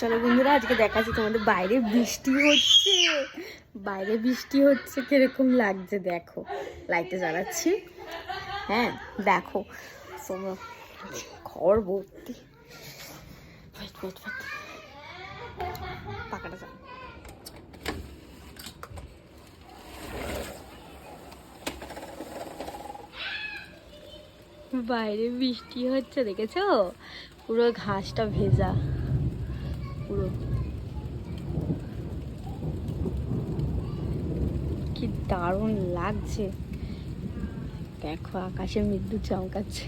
চলো বন্ধুরা, আজকে দেখাচ্ছি তোমাদের বাইরে বৃষ্টি হচ্ছে। বাইরে বৃষ্টি হচ্ছে, কিরকম লাগছে দেখো। লাইটে জ্বালাচ্ছি, হ্যাঁ দেখো তোমরা। ঘর ভর্তি পাকাটা যা। বাইরে বৃষ্টি হচ্ছে দেখেছো, পুরো ঘাসটা ভেজা পুরো। কি দারুণ লাগছে দেখো, আকাশে বিদ্যুৎ চমকাচ্ছে।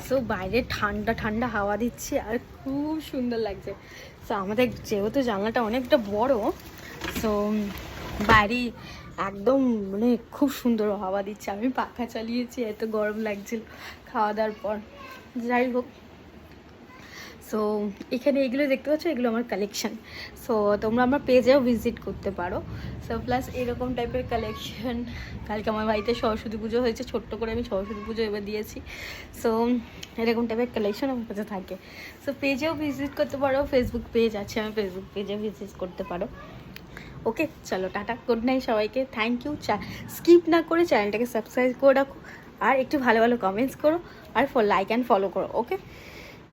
সো বাইরে ঠান্ডা ঠান্ডা হাওয়া দিচ্ছে আর খুব সুন্দর লাগছে। সো আমাদের যেহেতু জানলাটা অনেকটা বড়, সো বাইরে একদম মানে খুব সুন্দর হাওয়া দিচ্ছে। আমি পাখা চালিয়েছি, এত গরম লাগছিল খাওয়া দাওয়ার পর। যাই হোক, সো এখানে এগুলো দেখতে পাচ্ছ, এগুলো আমার কালেকশান। সো তোমরা আমার পেজেও ভিজিট করতে পারো। সো প্লাস এরকম টাইপের কালেকশান। কালকে আমার বাড়িতে সরস্বতী পুজো হয়েছে, ছোট্ট করে আমি সরস্বতী পুজো এবার দিয়েছি। সো এরকম টাইপের কালেকশন আমার কাছে থাকে। সো পেজেও ভিজিট করতে পারো, ফেসবুক পেজ আছে, আমার ফেসবুক পেজেও ভিজিট করতে পারো। ওকে চলো, টাটা, গুড নাইট সবাইকে। Thank you. স্কিপ না করে চ্যানেলটাকে সাবস্ক্রাইব করে রাখো, আর একটু ভালো ভালো কমেন্টস করো, আর লাইক অ্যান্ড ফলো করো। ওকে।